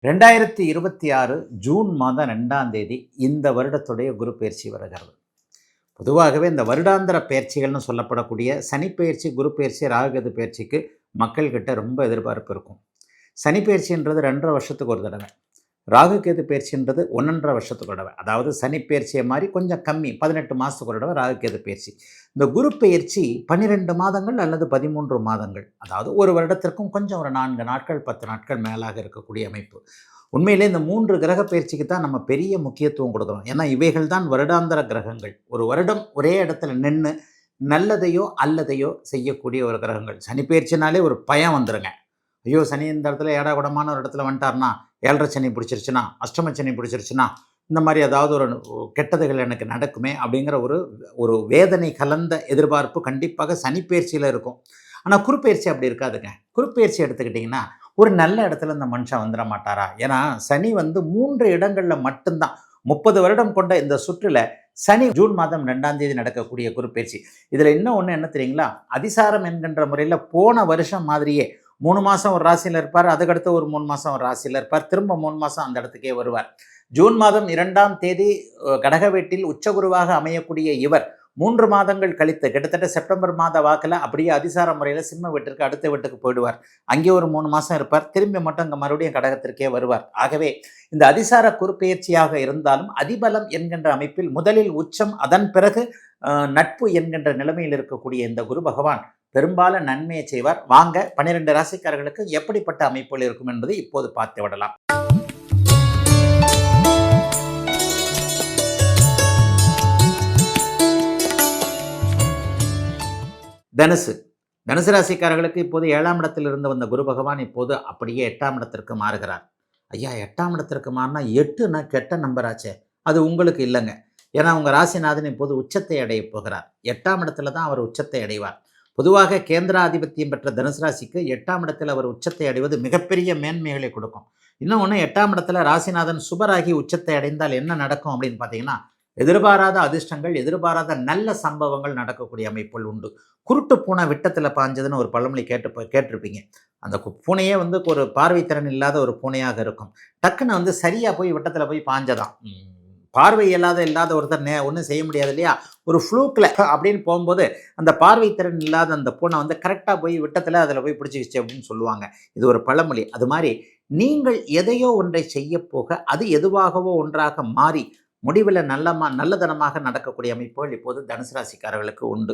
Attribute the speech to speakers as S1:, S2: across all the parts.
S1: 2026 June மாதம் 2ஆம் தேதி இந்த வருடத்துடைய குரு பயிற்சி வருகிறது. பொதுவாகவே இந்த வருடாந்திர பயிற்சிகள்னு சொல்லப்படக்கூடிய சனி பயிற்சி, குரு பயிற்சி, ராகுகேது பயிற்சிக்கு மக்கள்கிட்ட ரொம்ப எதிர்பார்ப்பு இருக்கும். சனி பயிற்சின்றது 2.5 வருஷத்துக்கு ஒரு தடவை, ராகுகேது பயிற்சின்றது 1.5 வருஷத்துக்கு ஒரு தடவை. அதாவது சனி பயிற்சியை மாதிரி கொஞ்சம் கம்மி, 18 மாதத்துக்கு ஒரு தடவை ராகுகேது பயிற்சி. இந்த குரு பயிற்சி 12 மாதங்கள் அல்லது 13 மாதங்கள், அதாவது ஒரு வருடத்திற்கும் கொஞ்சம் ஒரு 4 நாட்கள் 10 நாட்கள் மேலாக இருக்கக்கூடிய அமைப்பு. உண்மையிலே இந்த 3 கிரக பயிற்சிக்கு தான் நம்ம பெரிய முக்கியத்துவம் கொடுக்குறோம். ஏன்னா இவைகள் தான் வருடாந்திர கிரகங்கள். ஒரு வருடம் ஒரே இடத்துல நின்று நல்லதையோ அல்லதையோ செய்யக்கூடிய ஒரு கிரகங்கள். சனி பயிற்சினாலே ஒரு பயம் வந்துடுங்க. ஐயோ, சனி இந்த இடத்துல ஏடாகுடமான ஒரு இடத்துல வந்துட்டார்னா, 7.5 சனி பிடிச்சிருச்சுன்னா, அஷ்டம சனி பிடிச்சிருச்சுன்னா, இந்த மாதிரி ஏதாவது ஒரு கெட்டதுகள் எனக்கு நடக்குமே அப்படிங்கிற ஒரு வேதனை கலந்த எதிர்பார்ப்பு கண்டிப்பாக சனி பயிற்சியில் இருக்கும். ஆனால் குருப்பெயர்ச்சி அப்படி இருக்காதுங்க. குருப்பெயர்ச்சி எடுத்துக்கிட்டிங்கன்னா ஒரு நல்ல இடத்துல இந்த மனுஷன் வந்துட மாட்டாரா? ஏன்னா சனி 3 இடங்களில் மட்டும்தான் 30 வருடம் கொண்ட இந்த சுற்றில் சனி ஜூன் மாதம் 2ஆம் தேதி நடக்கக்கூடிய குருப்பெயர்ச்சி. இதில் இன்னும் ஒன்று என்ன தெரியுங்களா? அதிசாரம் என்கின்ற முறையில் போன வருஷம் மாதிரியே 3 மாதம் ஒரு ராசியில் இருப்பார், அதுக்கடுத்து ஒரு 3 மாதம் ஒரு ராசியில் இருப்பார், திரும்ப 3 மாதம் அந்த இடத்துக்கே வருவார். ஜூன் மாதம் 2ஆம் தேதி கடக வீட்டில் உச்சகுருவாக அமையக்கூடிய இவர் 3 மாதங்கள் கழித்து கிட்டத்தட்ட செப்டம்பர் மாத வாக்கில் அப்படியே அதிசார முறையில் சிம்ம வீட்டிற்கு அடுத்த வீட்டுக்கு போயிடுவார். அங்கே ஒரு 3 மாதம் இருப்பார், திரும்பி மட்டும் இங்கே மறுபடியும் கடகத்திற்கே வருவார். ஆகவே இந்த அதிசார குருப்பெயர்ச்சியாக இருந்தாலும் அதிபலம் என்கின்ற அமைப்பில் முதலில் உச்சம், அதன் பிறகு நட்பு என்கின்ற நிலைமையில் இருக்கக்கூடிய இந்த குரு பகவான் பெரும்பாலும் நன்மையை செய்வார். வாங்க 12 ராசிக்காரர்களுக்கு எப்படிப்பட்ட அமைப்புகள் இருக்கும் என்பதை இப்போது பார்த்து விடலாம். தனுசு ராசிக்காரர்களுக்கு இப்போது 7ஆம் இடத்தில் இருந்து வந்த குரு பகவான் இப்போது அப்படியே 8ஆம் இடத்திற்கு மாறுகிறார். ஐயா, 8ஆம் இடத்திற்கு மாறினா 8னா கெட்ட நம்பர் ஆச்சே. அது உங்களுக்கு இல்லைங்க. ஏன்னா உங்கள் ராசிநாதன் இப்போது உச்சத்தை அடைய போகிறார். 8ஆம் இடத்துல தான் அவர் உச்சத்தை அடைவார். பொதுவாக கேந்திராதிபத்தியம் பெற்ற தனுசு ராசிக்கு 8ஆம் இடத்தில் அவர் உச்சத்தை அடைவது மிகப்பெரிய மேன்மைகளை கொடுக்கும். இன்னொன்று, 8ஆம் இடத்துல ராசிநாதன் சுபராகி உச்சத்தை அடைந்தால் என்ன நடக்கும் அப்படின்னு பார்த்தீங்கன்னா, எதிர்பாராத அதிர்ஷ்டங்கள், எதிர்பாராத நல்ல சம்பவங்கள் நடக்கக்கூடிய அமைப்புகள் உண்டு. குருட்டு பூனை விட்டத்தில் பாஞ்சதுன்னு ஒரு பழமொழி கேட்டிருப்பீங்க. அந்த பூனையே ஒரு பார்வை திறன் இல்லாத ஒரு பூனையாக இருக்கும். டக்குன்னு சரியாக போய் விட்டத்தில் போய் பாஞ்சதான். பார்வை இல்லாத ஒருத்தர் ஒன்றும் செய்ய முடியாது இல்லையா? ஒரு ஃப்ளூக்கில் அப்படின்னு போகும்போது அந்த பார்வை திறன் இல்லாத அந்த பூனை கரெக்டாக போய் விட்டத்தில் அதில் போய் பிடிச்சிக்கிச்சு அப்படின்னு சொல்லுவாங்க. இது ஒரு பழமொழி. அது மாதிரி நீங்கள் எதையோ ஒன்றை செய்ய போக அது எதுவாகவோ ஒன்றாக மாறி முடிவில் நல்லதனமாக நடக்கக்கூடிய அமைப்புகள் இப்போது தனுசு ராசிக்காரர்களுக்கு உண்டு.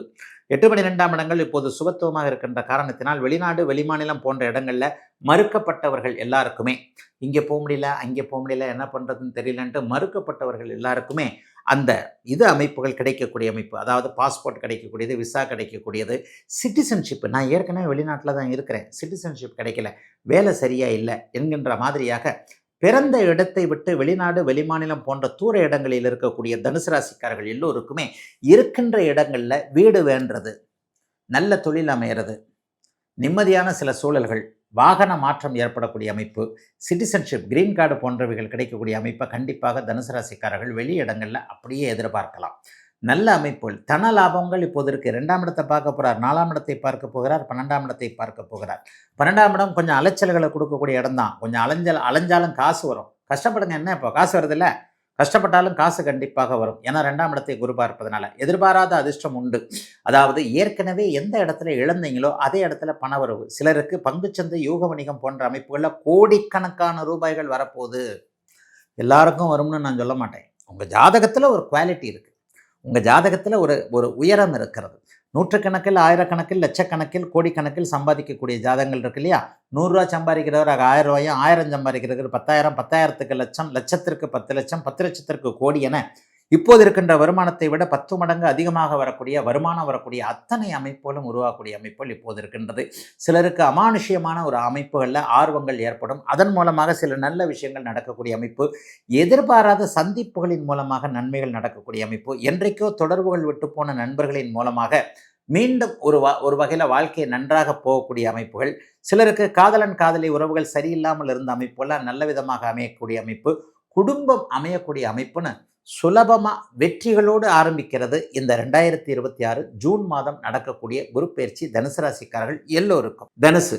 S1: 8-12ஆம் இடங்கள் இப்போது சுபத்துவமாக இருக்கின்ற காரணத்தினால் வெளிநாடு, வெளிமாநிலம் போன்ற இடங்களில் மறுக்கப்பட்டவர்கள் எல்லாருக்குமே, இங்கே போக முடியல, அங்கே போக முடியல, என்ன பண்ணுறதுன்னு தெரியலன்ட்டு மறுக்கப்பட்டவர்கள் எல்லாருக்குமே அந்த அமைப்புகள் கிடைக்கக்கூடிய அமைப்பு. அதாவது பாஸ்போர்ட் கிடைக்கக்கூடியது, விசா கிடைக்கக்கூடியது, சிட்டிசன்ஷிப். நான் ஏற்கனவே வெளிநாட்டில் தான் இருக்கிறேன், சிட்டிசன்ஷிப் கிடைக்கல, வேலை சரியாக இல்லை என்கின்ற மாதிரியாக பிறந்த இடத்தை விட்டு வெளிநாடு, வெளிமாநிலம் போன்ற தூர இடங்களில் இருக்கக்கூடிய தனுசு ராசிக்காரர்கள் எல்லோருக்குமே இருக்கின்ற இடங்களில் வீடு வேண்டது, நல்ல தொழில் அமைகிறது, நிம்மதியான சில சூழல்கள், வாகன மாற்றம் ஏற்படக்கூடிய அமைப்பு, சிட்டிசன்ஷிப், கிரீன் கார்டு போன்றவைகள் கிடைக்கக்கூடிய அமைப்பை கண்டிப்பாக தனுசு ராசிக்காரர்கள் வெளி இடங்களில் அப்படியே எதிர்பார்க்கலாம். நல்ல அமைப்புகள், தன லாபங்கள் இப்போது இருக்குது. 2ஆம் இடத்தை பார்க்க போகிறார், 4ஆம் இடத்தை பார்க்க போகிறார், 12ஆம் இடத்தை பார்க்க போகிறார். 12ஆம் இடம் கொஞ்சம் அலைச்சல்களை கொடுக்கக்கூடிய இடம் தான். கொஞ்சம் அலைஞ்சாலும் காசு வரும். கஷ்டப்படுங்க, என்ன இப்போ காசு வருதில்ல, கஷ்டப்பட்டாலும் காசு கண்டிப்பாக வரும். ஏன்னா 2ஆம் இடத்தை குரு பார்ப்பதனால எதிர்பாராத அதிர்ஷ்டம் உண்டு. அதாவது ஏற்கனவே எந்த இடத்துல இழந்தீங்களோ அதே இடத்துல பணவரவு. சிலருக்கு பங்குச்சந்தை, யூக வணிகம் போன்ற அமைப்புகளில் கோடிக்கணக்கான ரூபாய்கள் வரப்போகுது. எல்லாருக்கும் வரும்னு நான் சொல்ல மாட்டேன். உங்கள் ஜாதகத்தில் ஒரு குவாலிட்டி இருக்குது, உங்கள் ஜாதகத்தில் ஒரு உயரம் இருக்கிறது. நூற்றுக்கணக்கில், ஆயிரக்கணக்கில், லட்சக்கணக்கில், கோடிக்கணக்கில் சம்பாதிக்கக்கூடிய ஜாதகங்கள் இருக்கு இல்லையா? 100 ரூபா சம்பாதிக்கிறவர் 1000 ரூபாயும், 1000 சம்பாதிக்கிறவர் 10,000, 10,000க்கு லட்சம், லட்சத்திற்கு 10 லட்சம், 10 லட்சத்திற்கு கோடி என இப்போது இருக்கின்ற வருமானத்தை விட 10 மடங்கு அதிகமாக வருமானம் வரக்கூடிய அத்தனை அமைப்புகளும் உருவாக்கக்கூடிய அமைப்புகள் இப்போது இருக்கின்றது. சிலருக்கு அமானுஷ்யமான ஒரு அமைப்புகளில் ஆர்வங்கள் ஏற்படும். அதன் மூலமாக சில நல்ல விஷயங்கள் நடக்கக்கூடிய அமைப்பு, எதிர்பாராத சந்திப்புகளின் மூலமாக நன்மைகள் நடக்கக்கூடிய அமைப்பு, என்றைக்கோ தொடர்புகள் விட்டு போன நண்பர்களின் மூலமாக மீண்டும் ஒரு வகையில் வாழ்க்கையை நன்றாக போகக்கூடிய அமைப்புகள், சிலருக்கு காதலன் காதலி உறவுகள் சரியில்லாமல் இருந்த அமைப்புகள்லாம் நல்ல விதமாக அமையக்கூடிய அமைப்பு, குடும்பம் அமையக்கூடிய அமைப்புன்னு சுலபமாக வெற்றிகளோடு ஆரம்பிக்கிறது இந்த 2026 ஜூன் மாதம் நடக்கக்கூடிய குரு பயிற்சி தனுசு ராசிக்காரர்கள் எல்லோருக்கும். தனுசு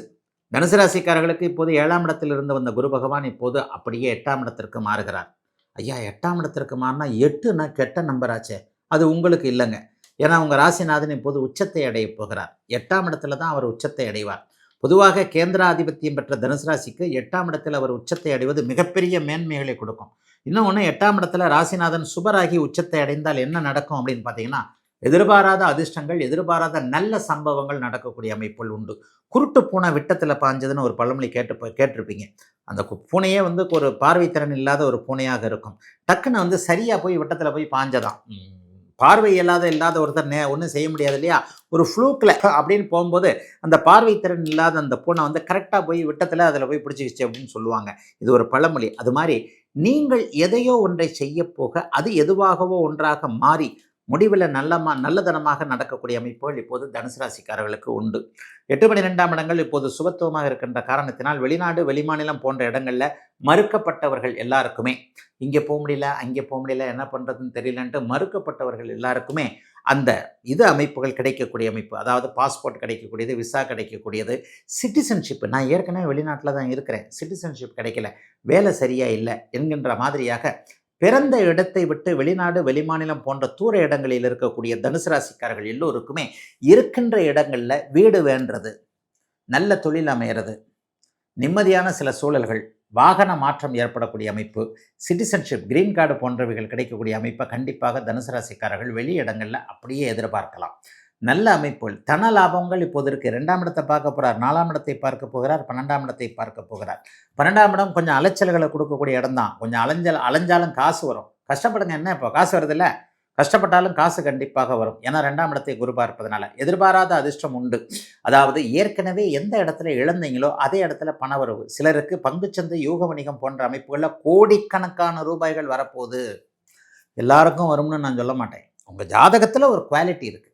S1: தனுசு ராசிக்காரர்களுக்கு இப்போது 7ஆம் இடத்தில் இருந்து வந்த குரு பகவான் இப்போது அப்படியே 8ஆம் இடத்திற்கு மாறுகிறார். ஐயா 8ஆம் இடத்திற்கு மாறினா 8ன்னா கெட்ட நம்பர் ஆச்சே. அது உங்களுக்கு இல்லைங்க. ஏன்னா உங்க ராசிநாதன் இப்போது உச்சத்தை அடையப் போகிறார். 8ஆம் இடத்துல தான் அவர் உச்சத்தை அடைவார். பொதுவாக கேந்திராதிபத்தியம் பெற்ற தனுசு ராசிக்கு 8ஆம் இடத்தில் அவர் உச்சத்தை அடைவது மிகப்பெரிய மேன்மைகளை கொடுக்கும். இன்னொன்று 8ஆம் இடத்துல ராசிநாதன் சுபராகி உச்சத்தை அடைந்தால் என்ன நடக்கும் அப்படின்னு பார்த்தீங்கன்னா, எதிர்பாராத அதிர்ஷ்டங்கள், எதிர்பாராத நல்ல சம்பவங்கள் நடக்கக்கூடிய அமைப்புகள் உண்டு. குருட்டு பூனை விட்டத்தில் பாஞ்சதுன்னு ஒரு பழமொழி கேட்டிருப்பீங்க. அந்த பூனையே வந்து ஒரு பார்வைத்திறன் இல்லாத ஒரு பூனையாக இருக்கும். டக்குன்னு சரியாக போய் விட்டத்தில் போய் பாஞ்சதான். பார்வை இல்லாத ஒருத்தர் ஒன்றும் செய்ய முடியாது இல்லையா? ஒரு ஃப்ளூக்கில் அப்படின்னு போகும்போது அந்த பார்வைத்திறன் இல்லாத அந்த பூனை கரெக்டாக போய் விட்டத்தில் அதில் போய் பிடிச்சிக்கிச்சு அப்படின்னு சொல்லுவாங்க. இது ஒரு பழமொழி. அது மாதிரி நீங்கள் எதையோ ஒன்றை செய்ய போக அது எதுவாகவோ ஒன்றாக மாறி முடிவில் நல்லதனமாக நடக்கக்கூடிய அமைப்புகள் இப்போது தனுசு ராசிக்காரர்களுக்கு உண்டு. 8 12ஆம் இடங்கள் இப்போது சுபத்துவமாக இருக்கின்ற காரணத்தினால் வெளிநாடு வெளிமாநிலம் போன்ற இடங்களில் மறுக்கப்பட்டவர்கள் எல்லாருக்குமே இங்கே போக முடியல, அங்கே போக முடியல, என்ன பண்ணுறதுன்னு தெரியலன்ட்டு மறுக்கப்பட்டவர்கள் எல்லாருக்குமே அந்த அமைப்புகள் கிடைக்கக்கூடிய அமைப்பு. அதாவது பாஸ்போர்ட் கிடைக்கக்கூடியது, விசா கிடைக்கக்கூடியது, சிட்டிசன்ஷிப். நான் ஏற்கனவே வெளிநாட்டில் தான் இருக்கிறேன், சிட்டிசன்ஷிப் கிடைக்கல, வேலை சரியாக இல்லை என்கின்ற மாதிரியாக பிறந்த இடத்தை விட்டு வெளிநாடு வெளிமாநிலம் போன்ற தூர இடங்களில் இருக்கக்கூடிய தனுசு ராசிக்காரர்கள் எல்லோருக்குமே இருக்கின்ற இடங்களில் வீடு வேண்டது, நல்ல தொழில் அமைகிறது, நிம்மதியான சில சூழல்கள், வாகன மாற்றம் ஏற்படக்கூடிய அமைப்பு, சிட்டிசன்ஷிப், கிரீன் கார்டு போன்றவைகள் கிடைக்கக்கூடிய அமைப்பை கண்டிப்பாக தனுசு ராசிக்காரர்கள் வெளி இடங்களில் அப்படியே எதிர்பார்க்கலாம். நல்ல அமைப்புகள், தன லாபங்கள் இப்போது இருக்குது. 2ஆம் இடத்தை பார்க்க போகிறார், 4ஆம் இடத்தை பார்க்க போகிறார், 12ஆம் இடத்தை பார்க்க போகிறார். 12ஆம் இடம் கொஞ்சம் அலைச்சல்களை கொடுக்கக்கூடிய இடம் தான். கொஞ்சம் அலைஞ்சாலும் காசு வரும். கஷ்டப்படுங்க, என்ன இப்போ காசு வருதில்ல, கஷ்டப்பட்டாலும் காசு கண்டிப்பாக வரும். ஏன்னா 2ஆம் இடத்தை குரு பார்ப்பதனால எதிர்பாராத அதிர்ஷ்டம் உண்டு. அதாவது ஏற்கனவே எந்த இடத்துல இழந்தீங்களோ அதே இடத்துல பணவரவு. சிலருக்கு பங்குச்சந்தை, யூக வணிகம் போன்ற அமைப்புகளில் கோடிக்கணக்கான ரூபாய்கள் வரப்போகுது. எல்லாருக்கும் வரும்னு நான் சொல்ல மாட்டேன். உங்கள் ஜாதகத்தில் ஒரு குவாலிட்டி இருக்குது,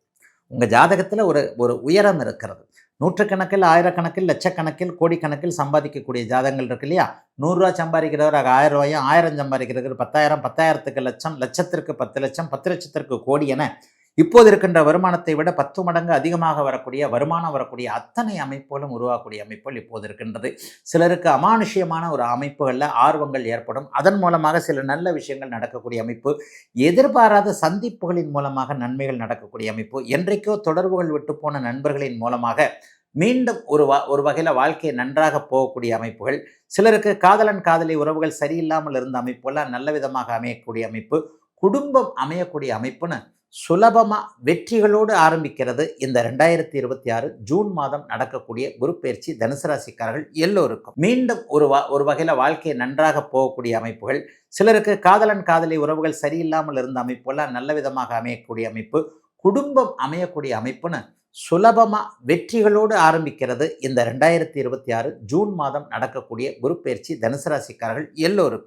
S1: உங்கள் ஜாதகத்தில் ஒரு உயரம் இருக்கிறது. நூற்றுக்கணக்கில், ஆயிரக்கணக்கில், லட்சக்கணக்கில், கோடிக்கணக்கில் சம்பாதிக்கக்கூடிய ஜாதகங்கள் இருக்கு இல்லையா? 100 ரூபா சம்பாதிக்கிறவர் 1000 ரூபாயும், 1000 சம்பாதிக்கிறவர் 10,000, 10,000க்கு லட்சம், லட்சத்திற்கு 10 லட்சம், 10 லட்சத்திற்கு கோடி என இப்போது இருக்கின்ற வருமானத்தை விட 10 மடங்கு அதிகமாக வருமானம் வரக்கூடிய அத்தனை அமைப்புகளும் உருவாக்கக்கூடிய அமைப்புகள் இப்போது இருக்கின்றது. சிலருக்கு அமானுஷ்யமான ஒரு அமைப்புகளில் ஆர்வங்கள் ஏற்படும். அதன் மூலமாக சில நல்ல விஷயங்கள் நடக்கக்கூடிய அமைப்பு, எதிர்பாராத சந்திப்புகளின் மூலமாக நன்மைகள் நடக்கக்கூடிய அமைப்பு, என்றைக்கோ தொடர்புகள் விட்டு போன நண்பர்களின் மூலமாக மீண்டும் ஒரு வகையில் வாழ்க்கை நன்றாக போகக்கூடிய அமைப்புகள், சிலருக்கு காதலன் காதலி உறவுகள் சரியில்லாமல் இருந்த அமைப்புகள்லாம் நல்ல விதமாக அமையக்கூடிய அமைப்பு, குடும்பம் அமையக்கூடிய அமைப்புன்னு சுலபமாக வெற்றிகளோடு ஆரம்பிக்கிறது இந்த 2026 ஜூன் மாதம் நடக்கக்கூடிய குரு பயிற்சி தனுசு ராசிக்காரர்கள் எல்லோருக்கும். மீண்டும் ஒரு வகையில் வாழ்க்கை நன்றாக போகக்கூடிய அமைப்புகள், சிலருக்கு காதலன் காதலி உறவுகள் சரியில்லாமல் இருந்த அமைப்புகள்லாம் நல்ல விதமாக அமையக்கூடிய அமைப்பு, குடும்பம் அமையக்கூடிய அமைப்புன்னு சுலபமாக வெற்றிகளோடு ஆரம்பிக்கிறது இந்த 2026 ஜூன் மாதம் நடக்கக்கூடிய குரு பயிற்சி தனுசு ராசிக்காரர்கள் எல்லோருக்கும்.